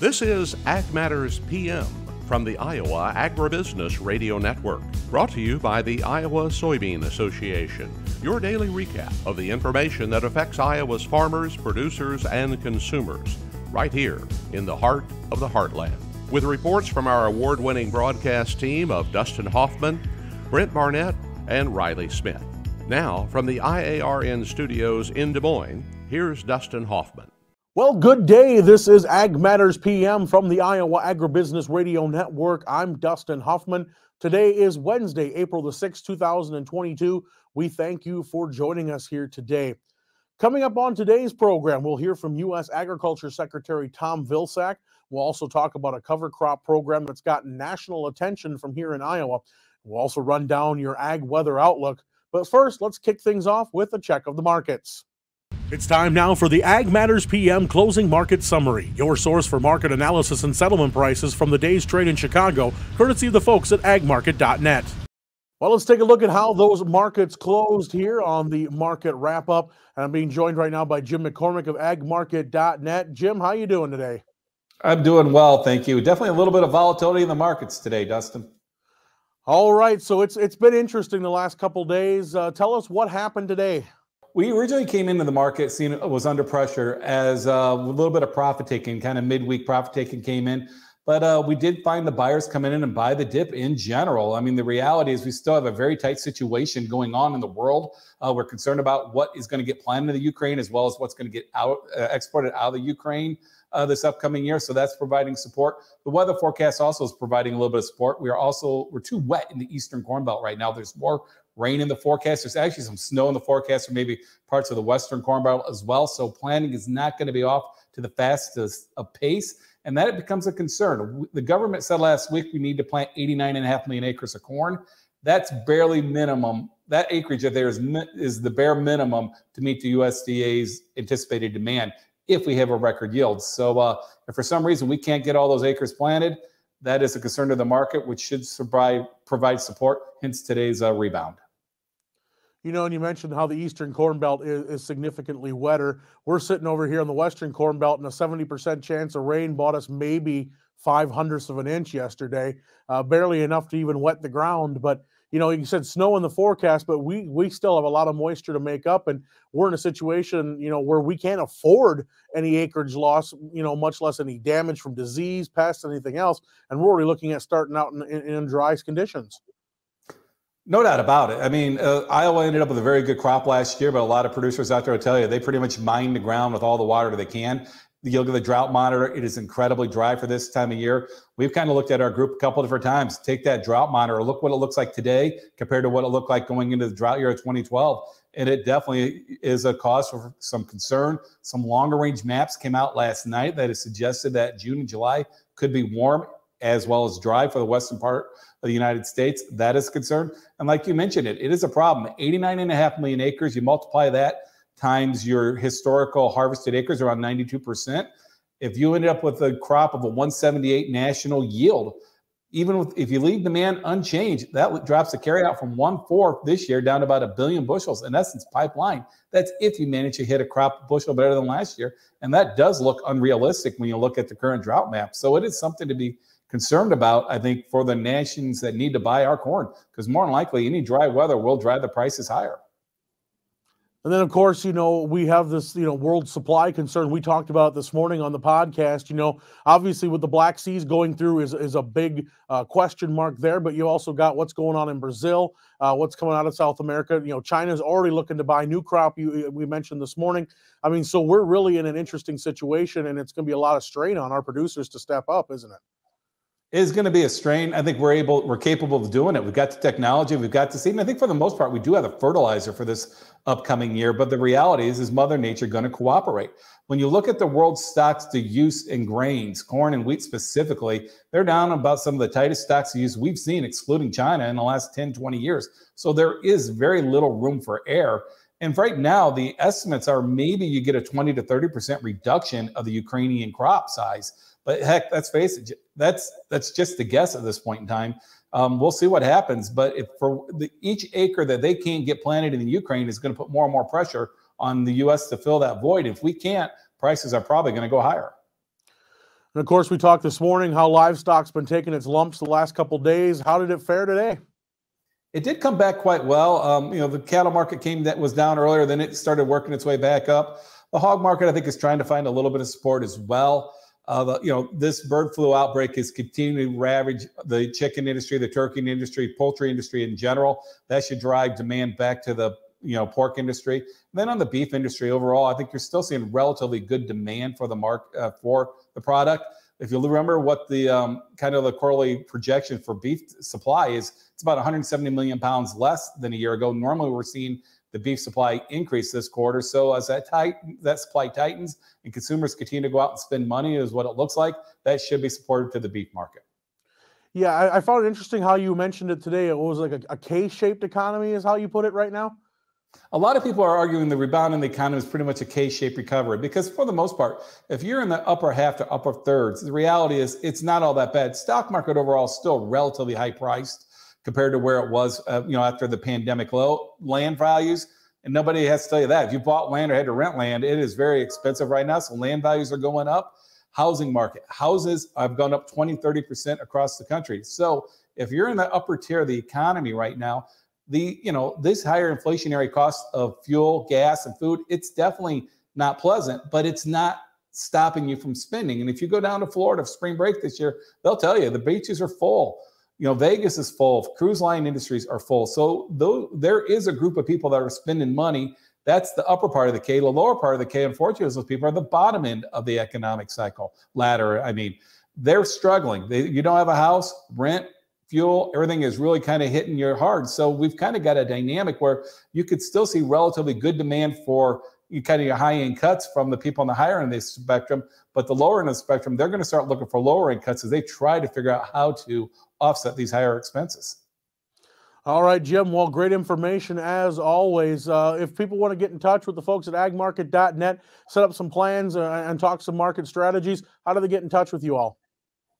This is Ag Matters PM from the Iowa Agribusiness Radio Network, brought to you by the Iowa Soybean Association, your daily recap of the information that affects Iowa's farmers, producers, and consumers, right here in the heart of the heartland. With reports from our award-winning broadcast team of Dustin Hoffman, Brent Barnett, and Riley Smith. Now, from the IARN studios in Des Moines, here's Dustin Hoffman. Well, good day. This is Ag Matters PM from the Iowa Agribusiness Radio Network. I'm Dustin Hoffman. Today is Wednesday, April the 6th, 2022. We thank you for joining us here today. Coming up on today's program, we'll hear from U.S. Agriculture Secretary Tom Vilsack. We'll also talk about a cover crop program that's gotten national attention from here in Iowa. We'll also run down your ag weather outlook. But first, let's kick things off with a check of the markets. It's time now for the Ag Matters PM Closing Market Summary, your source for market analysis and settlement prices from the day's trade in Chicago, courtesy of the folks at agmarket.net. Well, let's take a look at how those markets closed here on the market wrap-up. And I'm being joined right now by Jim McCormick of agmarket.net. Jim, how you doing today? I'm doing well, thank you. Definitely a little bit of volatility in the markets today, Dustin. All right, so it's been interesting the last couple days. Tell us what happened today. We originally came into the market seeing it was under pressure as a little bit of profit taking, kind of midweek profit taking came in. But we did find the buyers coming in and buy the dip in general. I mean, the reality is we still have a very tight situation going on in the world. We're concerned about what is going to get planted in the Ukraine as well as what's going to get exported out of the Ukraine this upcoming year. So that's providing support. The weather forecast also is providing a little bit of support. We're too wet in the Eastern Corn Belt right now. There's more rain in the forecast. There's actually some snow in the forecast for maybe parts of the Western Corn Belt as well. So planting is not going to be off to the fastest of pace. And that it becomes a concern. The government said last week we need to plant 89.5 million acres of corn. That's barely minimum. That acreage there is the bare minimum to meet the USDA's anticipated demand if we have a record yield. So if for some reason we can't get all those acres planted, that is a concern to the market, which should provide support, hence today's rebound. You know, and you mentioned how the Eastern Corn Belt is significantly wetter. We're sitting over here on the Western Corn Belt, and a 70% chance of rain bought us maybe 0.05 of an inch yesterday, barely enough to even wet the ground. But, you know, you said snow in the forecast, but we still have a lot of moisture to make up, and we're in a situation, you know, where we can't afford any acreage loss, you know, much less any damage from disease, pests, anything else. And we're already looking at starting out in dry conditions. No doubt about it. I mean, Iowa ended up with a very good crop last year, but a lot of producers out there will tell you they pretty much mine the ground with all the water they can. You look at the drought monitor, it is incredibly dry for this time of year. We've kind of looked at our group a couple different times. Take that drought monitor, look what it looks like today compared to what it looked like going into the drought year of 2012. And it definitely is a cause for some concern. Some longer range maps came out last night that has suggested that June and July could be warm as well as dry for the western part of the United States. That is a concern. And like you mentioned, it is a problem. 89.5 million acres, you multiply that times your historical harvested acres, around 92%. If you ended up with a crop of a 178 national yield, even if you leave demand unchanged, that drops the carryout from 1/4 this year down to about 1 billion bushels. In essence, pipeline. That's if you manage to hit a crop bushel better than last year. And that does look unrealistic when you look at the current drought map. So it is something to be concerned about, I think, for the nations that need to buy our corn, because more than likely any dry weather will drive the prices higher. And then, of course, you know, we have this, you know, world supply concern we talked about this morning on the podcast. You know, obviously with the Black Seas going through is a big question mark there, but you also got what's going on in Brazil, what's coming out of South America. You know, China's already looking to buy new crop, we mentioned this morning. I mean, so we're really in an interesting situation, and it's going to be a lot of strain on our producers to step up, isn't it? Is going to be a strain. I think we're capable of doing it. We've got the technology, we've got the seed, and I think for the most part, we do have the fertilizer for this upcoming year. But the reality is Mother Nature going to cooperate? When you look at the world stocks to use in grains, corn and wheat specifically, they're down about some of the tightest stocks to use we've seen, excluding China, in the last 10, 20 years. So there is very little room for error. And right now, the estimates are maybe you get a 20 to 30% reduction of the Ukrainian crop size. But heck, let's face it, that's just a guess at this point in time. We'll see what happens. But if for each acre that they can't get planted in the Ukraine is going to put more and more pressure on the U.S. to fill that void. If we can't, prices are probably going to go higher. And of course, we talked this morning how livestock's been taking its lumps the last couple of days. How did it fare today? It did come back quite well. The cattle market was down earlier, then it started working its way back up. The hog market, I think, is trying to find a little bit of support as well. This bird flu outbreak is continuing to ravage the chicken industry, the turkey industry, poultry industry in general. That should drive demand back to the pork industry. And then on the beef industry overall, I think you're still seeing relatively good demand for for the product. If you remember what the kind of the quarterly projection for beef supply is, it's about 170 million pounds less than a year ago. Normally, we're seeing the beef supply increase this quarter. So as that supply tightens and consumers continue to go out and spend money, is what it looks like, that should be supportive to the beef market. Yeah, I found it interesting how you mentioned it today. It was like a K-shaped economy is how you put it right now. A lot of people are arguing the rebound in the economy is pretty much a K-shaped recovery because for the most part, if you're in the upper half to upper thirds, the reality is it's not all that bad. Stock market overall is still relatively high priced compared to where it was, after the pandemic low. Land values, and nobody has to tell you that. If you bought land or had to rent land, it is very expensive right now. So land values are going up. Housing market, houses have gone up 20-30% across the country. So if you're in the upper tier of the economy right now, this higher inflationary cost of fuel, gas, and food, it's definitely not pleasant, but it's not stopping you from spending. And if you go down to Florida for spring break this year, they'll tell you the beaches are full. Vegas is full. Cruise line industries are full. So there is a group of people that are spending money. That's the upper part of the K. The lower part of the K, unfortunately, those people are the bottom end of the economic cycle ladder. I mean, they're struggling. You don't have a house, rent, fuel, everything is really kind of hitting you hard. So we've kind of got a dynamic where you could still see relatively good demand for kind of your high-end cuts from the people on the higher end of the spectrum, but the lower end of the spectrum, they're going to start looking for lower end cuts as they try to figure out how to offset these higher expenses. All right, Jim. Well, great information as always. If people want to get in touch with the folks at agmarket.net, set up some plans and talk some market strategies, how do they get in touch with you all?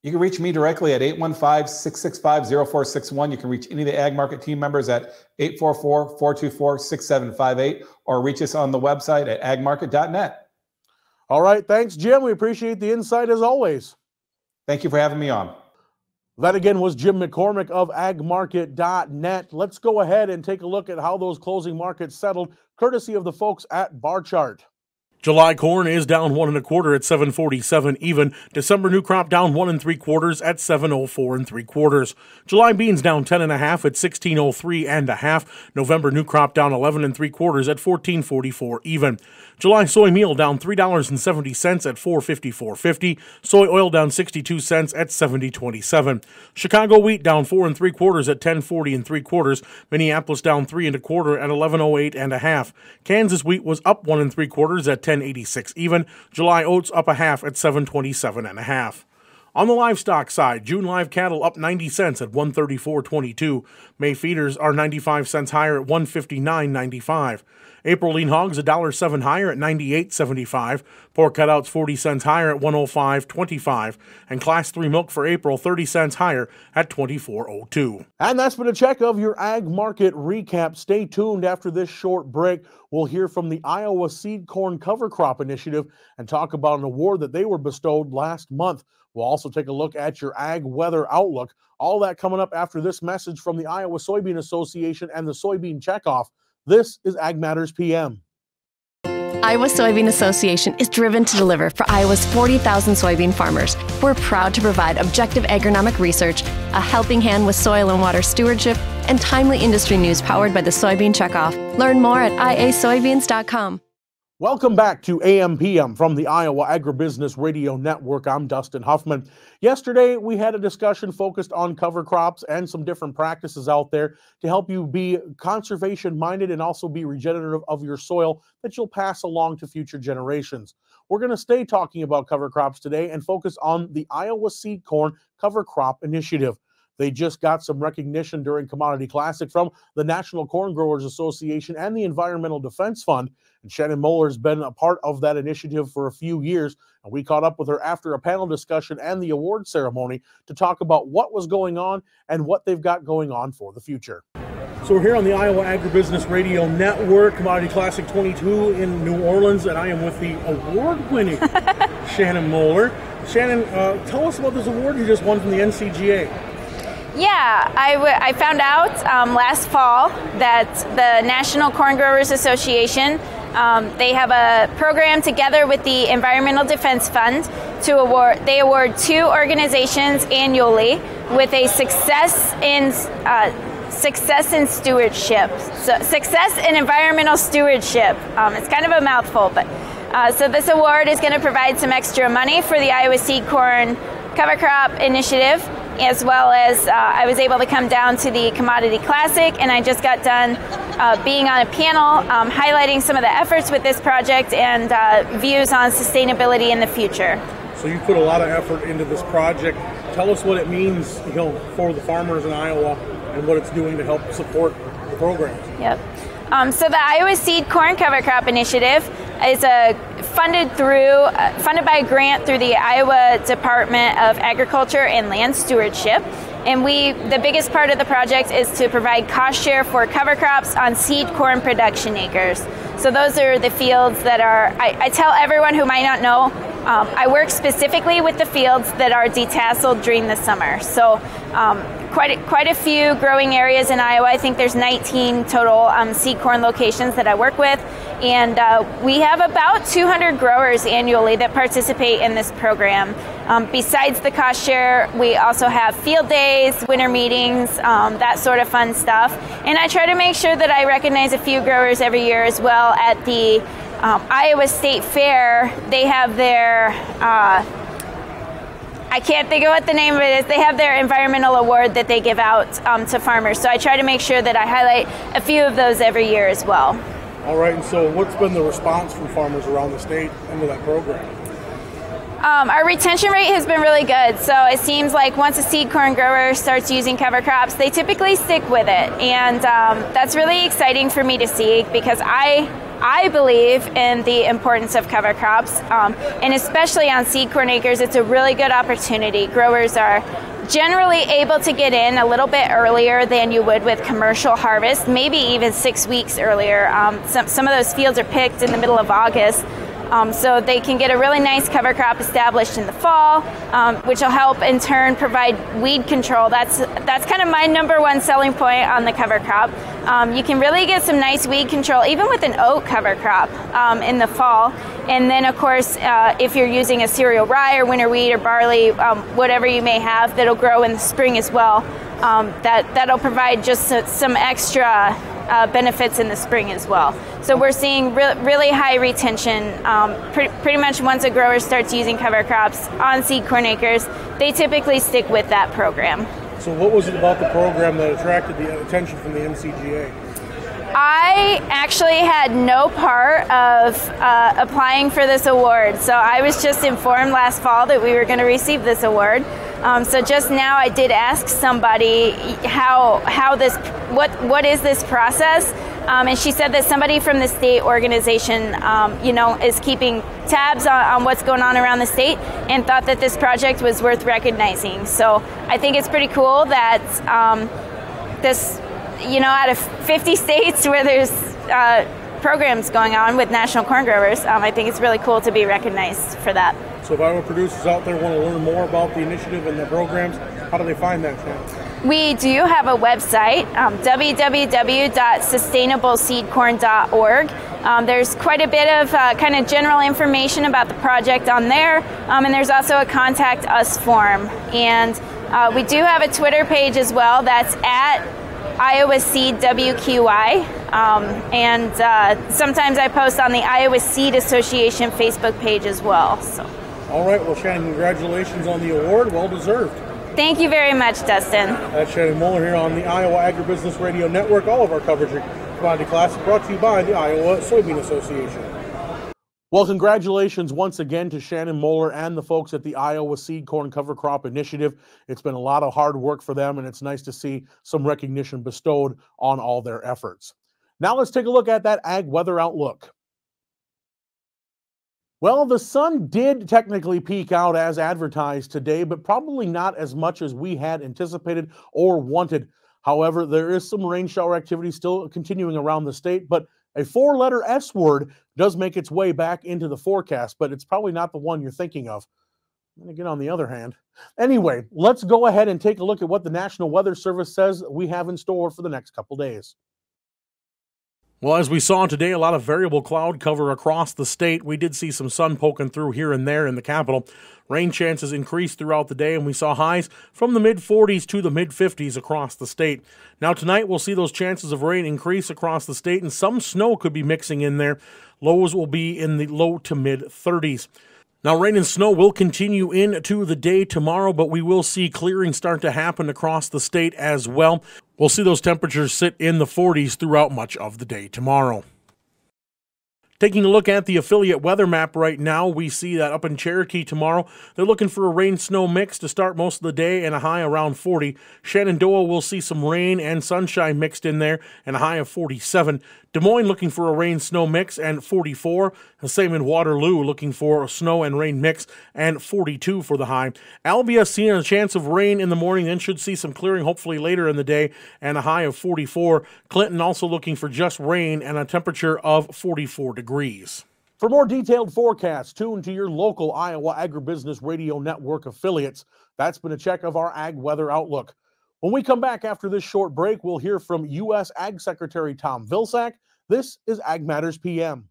You can reach me directly at 815-665-0461. You can reach any of the Ag Market team members at 844-424-6758 or reach us on the website at agmarket.net. All right. Thanks, Jim. We appreciate the insight as always. Thank you for having me on. That again was Jim McCormick of agmarket.net. Let's go ahead and take a look at how those closing markets settled, courtesy of the folks at Bar Chart. July corn is down 1 1/4 at 7.47 even. December new crop down 1 3/4 at 7.04 3/4. July beans down 10 1/2 at 16.03 1/2. November new crop down 11 3/4 at 14.44 even. July soy meal down $3.70 at 4.5450. Soy oil down 62 cents at 70.27. Chicago wheat down 4 3/4 at 10.40 3/4. Minneapolis down 3 1/4 at 11.08 1/2. Kansas wheat was up 1 3/4 at 10.86 even. July oats up 1/2 at 7.27 1/2. On the livestock side, June live cattle up 90 cents at 134.22. May feeders are 95 cents higher at 159.95. April lean hogs $1.07 higher at 98.75. Pork cutouts 40 cents higher at 105.25. And Class 3 milk for April 30 cents higher at 24.02. And that's been a check of your ag market recap. Stay tuned after this short break. We'll hear from the Iowa Seed Corn Cover Crop Initiative and talk about an award that they were bestowed last month. We'll also take a look at your ag weather outlook. All that coming up after this message from the Iowa Soybean Association and the Soybean Checkoff. This is Ag Matters PM. Iowa Soybean Association is driven to deliver for Iowa's 40,000 soybean farmers. We're proud to provide objective agronomic research, a helping hand with soil and water stewardship, and timely industry news powered by the Soybean Checkoff. Learn more at iasoybeans.com. Welcome back to AMPM from the Iowa Agribusiness Radio Network. I'm Dustin Huffman. Yesterday, we had a discussion focused on cover crops and some different practices out there to help you be conservation-minded and also be regenerative of your soil that you'll pass along to future generations. We're going to stay talking about cover crops today and focus on the Iowa Seed Corn Cover Crop Initiative. They just got some recognition during Commodity Classic from the National Corn Growers Association and the Environmental Defense Fund. And Shannon Moeller has been a part of that initiative for a few years. And we caught up with her after a panel discussion and the award ceremony to talk about what was going on and what they've got going on for the future. So we're here on the Iowa Agribusiness Radio Network, Commodity Classic 22 in New Orleans, and I am with the award-winning Shannon Moeller. Shannon, tell us about this award you just won from the NCGA. Yeah, I found out last fall that the National Corn Growers Association, they have a program together with the Environmental Defense Fund they award 2 organizations annually with a success in stewardship. So success in environmental stewardship. It's kind of a mouthful, but so this award is going to provide some extra money for the Iowa Seed Corn Cover Crop Initiative, as well as I was able to come down to the Commodity Classic, and I just got done being on a panel highlighting some of the efforts with this project and views on sustainability in the future. So you put a lot of effort into this project. Tell us what it means, for the farmers in Iowa and what it's doing to help support the programs. Yep. So the Iowa Seed Corn Cover Crop Initiative is funded by a grant through the Iowa Department of Agriculture and Land Stewardship. And the biggest part of the project is to provide cost share for cover crops on seed corn production acres. So those are the fields that are, I tell everyone who might not know, I work specifically with the fields that are detasseled during the summer. So quite a few growing areas in Iowa. I think there's 19 total seed corn locations that I work with. And we have about 200 growers annually that participate in this program. Besides the cost share, we also have field days, winter meetings, that sort of fun stuff. And I try to make sure that I recognize a few growers every year as well. At the Iowa State Fair, they have their, I can't think of what the name of it is, they have their environmental award that they give out to farmers. So I try to make sure that I highlight a few of those every year as well. All right, and so what's been the response from farmers around the state into that program? Our retention rate has been really good. So it seems like once a seed corn grower starts using cover crops, they typically stick with it. And that's really exciting for me to see, because I believe in the importance of cover crops, and especially on seed corn acres, it's a really good opportunity. Growers are generally able to get in a little bit earlier than you would with commercial harvest, maybe even 6 weeks earlier. Some of those fields are picked in the middle of August. So they can get a really nice cover crop established in the fall, which will help in turn provide weed control. That's kind of my #1 selling point on the cover crop. You can really get some nice weed control even with an oat cover crop in the fall. And then of course, if you're using a cereal rye or winter wheat or barley, whatever you may have that'll grow in the spring as well, that'll provide just some extra benefits in the spring as well. So we're seeing really high retention. Pretty much once a grower starts using cover crops on seed corn acres, they typically stick with that program. So what was it about the program that attracted the attention from the NCGA? I actually had no part of applying for this award. So I was just informed last fall that we were going to receive this award. So just now I did ask somebody what is this process? And she said that somebody from the state organization, is keeping tabs on what's going on around the state and thought that this project was worth recognizing. So I think it's pretty cool that this, out of 50 states where there's programs going on with national corn growers, I think it's really cool to be recognized for that. So if Iowa producers out there want to learn more about the initiative and the programs, how do they find that, Shannon? We do have a website, www.sustainableseedcorn.org. There's quite a bit of kind of general information about the project on there, and there's also a contact us form. And we do have a Twitter page as well that's at Iowa Seed WQI, and sometimes I post on the Iowa Seed Association Facebook page as well. So. All right, well, Shannon, congratulations on the award. Well deserved. Thank you very much, Dustin. That's Shannon Moeller here on the Iowa Agribusiness Radio Network. All of our coverage of Commodity Classic brought to you by the Iowa Soybean Association. Well, congratulations once again to Shannon Moeller and the folks at the Iowa Seed Corn Cover Crop Initiative. It's been a lot of hard work for them, and it's nice to see some recognition bestowed on all their efforts. Now let's take a look at that ag weather outlook. Well, the sun did technically peak out as advertised today, but probably not as much as we had anticipated or wanted. However, there is some rain shower activity still continuing around the state, but a 4-letter S word does make its way back into the forecast, but it's probably not the one you're thinking of. And again, on the other hand. Anyway, let's go ahead and take a look at what the National Weather Service says we have in store for the next couple days. Well, as we saw today, a lot of variable cloud cover across the state. We did see some sun poking through here and there in the capital. Rain chances increased throughout the day, and we saw highs from the mid-40s to the mid-50s across the state. Now tonight, we'll see those chances of rain increase across the state, and some snow could be mixing in there. Lows will be in the low to mid-30s. Now, rain and snow will continue into the day tomorrow, but we will see clearing start to happen across the state as well. We'll see those temperatures sit in the 40s throughout much of the day tomorrow. Taking a look at the affiliate weather map right now, we see that up in Cherokee tomorrow, they're looking for a rain-snow mix to start most of the day and a high around 40. Shenandoah will see some rain and sunshine mixed in there and a high of 47. Des Moines looking for a rain-snow mix and 44. The same in Waterloo, looking for a snow and rain mix and 42 for the high. Albia seeing a chance of rain in the morning, then should see some clearing hopefully later in the day and a high of 44. Clinton also looking for just rain and a temperature of 44 degrees. For more detailed forecasts, tune to your local Iowa Agribusiness Radio Network affiliates. That's been a check of our Ag Weather Outlook. When we come back after this short break, we'll hear from U.S. Ag Secretary Tom Vilsack. This is Ag Matters PM.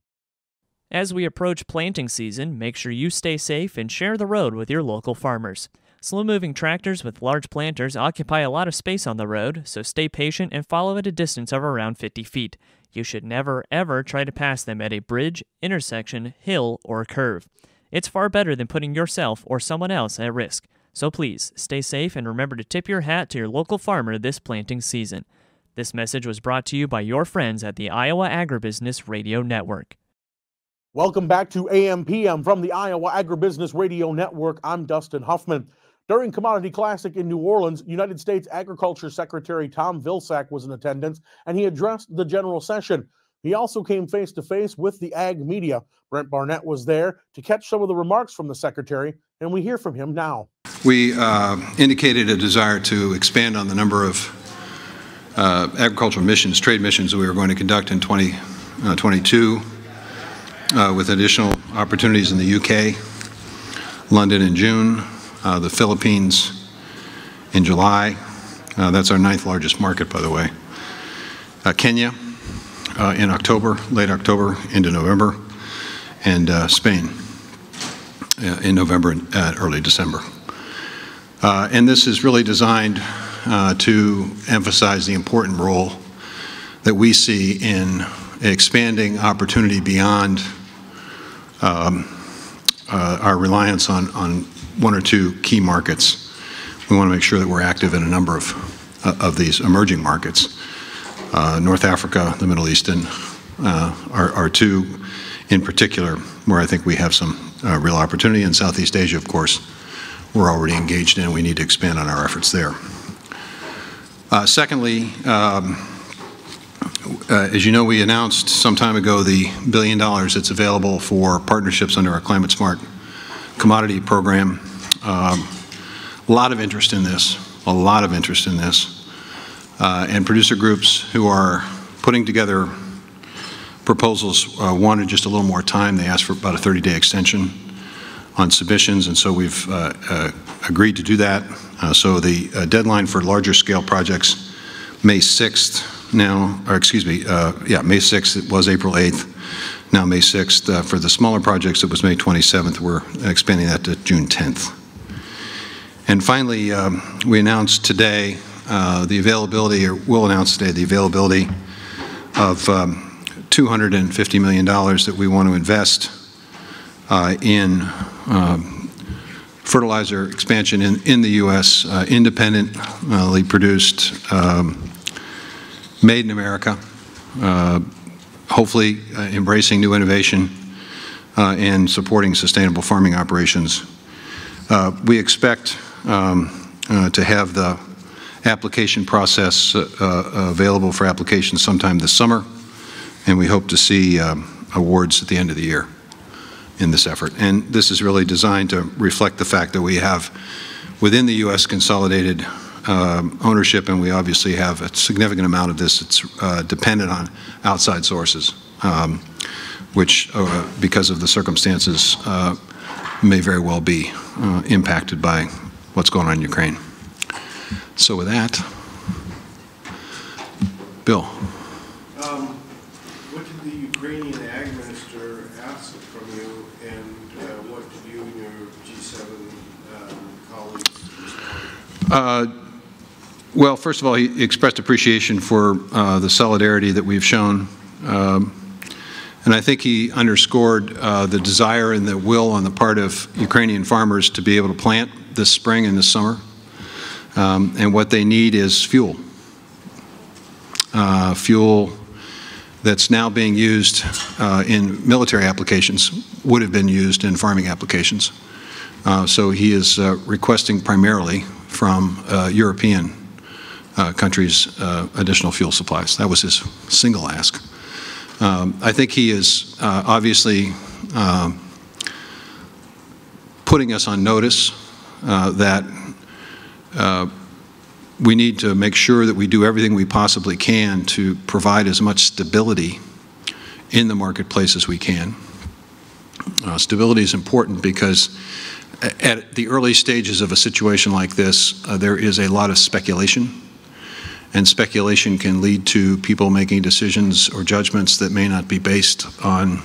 As we approach planting season, make sure you stay safe and share the road with your local farmers. Slow-moving tractors with large planters occupy a lot of space on the road, so stay patient and follow at a distance of around 50 feet. You should never, ever try to pass them at a bridge, intersection, hill, or curve. It's far better than putting yourself or someone else at risk. So please, stay safe and remember to tip your hat to your local farmer this planting season. This message was brought to you by your friends at the Iowa Agribusiness Radio Network. Welcome back to AMPM from the Iowa Agribusiness Radio Network. I'm Dustin Huffman. During Commodity Classic in New Orleans, United States Agriculture Secretary Tom Vilsack was in attendance, and he addressed the general session. He also came face-to-face with the ag media. Brent Barnett was there to catch some of the remarks from the secretary, and we hear from him now. We indicated a desire to expand on the number of agricultural missions, trade missions that we were going to conduct in 2022 with additional opportunities in the UK, London in June, the Philippines in July. That's our 9th largest market, by the way. Kenya in October, late October into November, and Spain in November and early December. And this is really designed to emphasize the important role that we see in expanding opportunity beyond our reliance on one or two key markets. We want to make sure that we're active in a number of these emerging markets. North Africa, the Middle East, and are two in particular where I think we have some real opportunity. In Southeast Asia, of course, we're already engaged in, and we need to expand on our efforts there. Secondly, as you know, we announced some time ago the $1 billion that's available for partnerships under our Climate Smart Commodity Program. A lot of interest in this, and producer groups who are putting together proposals wanted just a little more time. They asked for about a 30-day extension on submissions, and so we've agreed to do that. So the deadline for larger scale projects, May 6th now, or excuse me, May 6th, it was April 8th, now May 6th. For the smaller projects, it was May 27th. We're expanding that to June 10th. And finally, we announced today the availability, or will announce today the availability of $250 million that we want to invest in fertilizer expansion in the U.S., independently produced, made in America, hopefully embracing new innovation and supporting sustainable farming operations. We expect to have the application process available for application sometime this summer, and we hope to see awards at the end of the year in this effort. And this is really designed to reflect the fact that we have within the U.S. consolidated ownership, and we obviously have a significant amount of this that's dependent on outside sources, which, because of the circumstances, may very well be impacted by what's going on in Ukraine. So with that, Bill. What did the Ukrainian Ag Minister ask from you, and what did you and your G7 colleagues respond? Well, first of all, he expressed appreciation for the solidarity that we've shown. And I think he underscored the desire and the will on the part of Ukrainian farmers to be able to plant this spring and this summer. And what they need is fuel. Fuel that's now being used in military applications would have been used in farming applications. So he is requesting primarily from European countries additional fuel supplies. That was his single ask. I think he is obviously putting us on notice that we need to make sure that we do everything we possibly can to provide as much stability in the marketplace as we can. Stability is important because at the early stages of a situation like this, there is a lot of speculation. And speculation can lead to people making decisions or judgments that may not be based on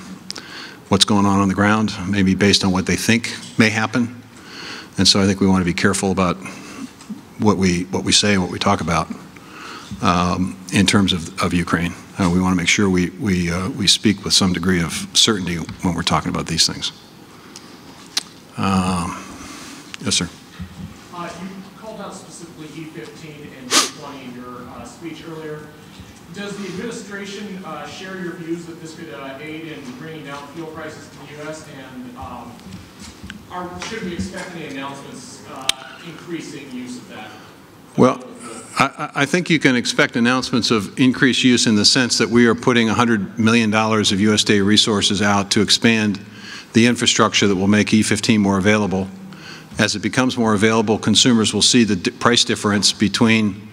what's going on the ground, maybe based on what they think may happen. And so I think we want to be careful about what we say and what we talk about in terms of Ukraine. We want to make sure we speak with some degree of certainty when we're talking about these things. Yes, sir. You called out specifically E15 and E20 in your speech earlier. Does the administration share your views that this could aid in bringing down fuel prices in the U.S. and should we expect any announcements increasing use of that? Well, I think you can expect announcements of increased use in the sense that we are putting $100 million of USDA resources out to expand the infrastructure that will make E15 more available. As it becomes more available, consumers will see the price difference between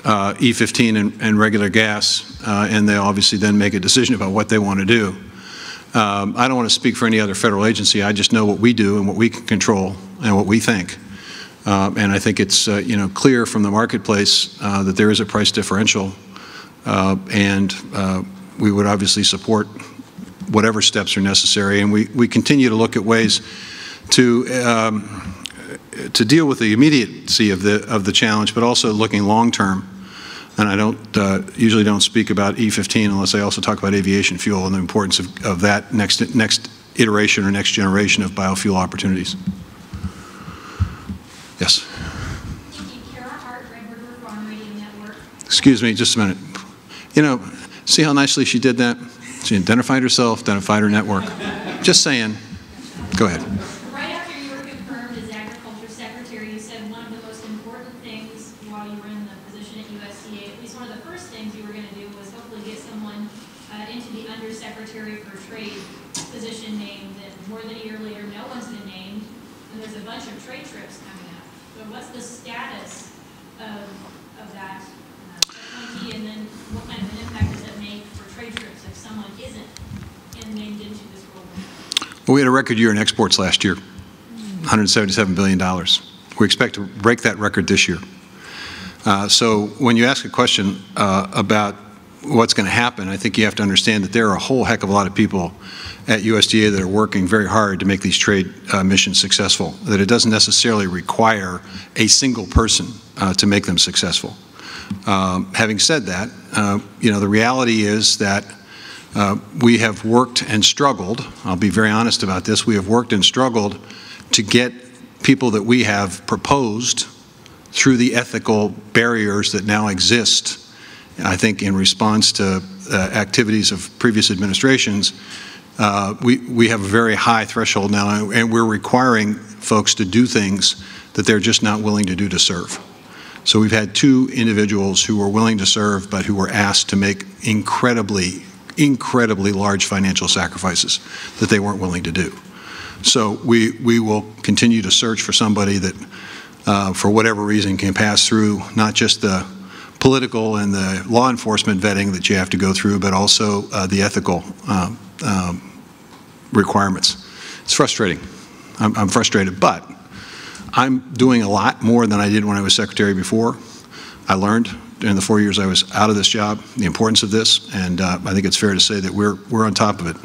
E15 and regular gas, and they obviously then make a decision about what they want to do. I don't want to speak for any other federal agency. I just know what we do and what we can control and what we think. And I think it's clear from the marketplace that there is a price differential, and we would obviously support whatever steps are necessary. And we continue to look at ways to deal with the immediacy of the challenge, but also looking long term. And I usually don't speak about E15 unless I also talk about aviation fuel and the importance of that next iteration or next generation of biofuel opportunities. Yes. Excuse me, just a minute. See how nicely she did that? She identified herself, identified her network. Just saying. Go ahead. Right after you were confirmed as Agriculture Secretary, you said one of the most important things while you were in the position at USDA, at least one of the first things you were going to do was hopefully get someone into the Undersecretary for Trade position named. And more than a year later, no one's been named, and there's a bunch of trade trips coming up. So what's the status of that appointee, and then what kind of an impact does it make for trade trips if someone isn't named into this role? Well, we had a record year in exports last year, $177 billion. We expect to break that record this year. So when you ask a question about what's going to happen, I think you have to understand that there are a whole heck of a lot of people at USDA that are working very hard to make these trade missions successful, that it doesn't necessarily require a single person to make them successful. Having said that, the reality is that we have worked and struggled. I'll be very honest about this. We have worked and struggled to get people that we have proposed through the ethical barriers that now exist, I think in response to activities of previous administrations. We have a very high threshold now, and we're requiring folks to do things that they're just not willing to do to serve. So we've had two individuals who were willing to serve, but who were asked to make incredibly large financial sacrifices that they weren't willing to do. So we will continue to search for somebody that, for whatever reason, can pass through not just the political and the law enforcement vetting that you have to go through, but also the ethical requirements. It's frustrating. I'm frustrated, but I'm doing a lot more than I did when I was secretary before. I learned in the 4 years I was out of this job the importance of this, and I think it's fair to say that we're on top of it.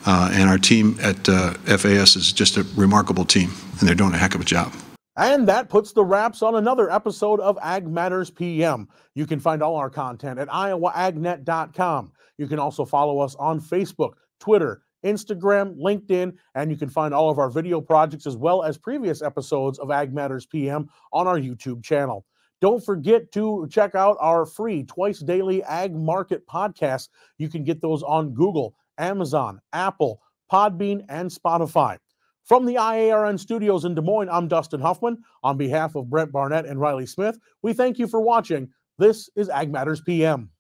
And our team at FAS is just a remarkable team, and they're doing a heck of a job. And that puts the wraps on another episode of Ag Matters PM. You can find all our content at iowaagnet.com. You can also follow us on Facebook, Twitter, Instagram, LinkedIn, and you can find all of our video projects as well as previous episodes of Ag Matters PM on our YouTube channel. Don't forget to check out our free twice daily Ag Market podcast. You can get those on Google, Amazon, Apple, Podbean, and Spotify. From the IARN studios in Des Moines, I'm Dustin Huffman. On behalf of Brent Barnett and Riley Smith, we thank you for watching. This is Ag Matters PM.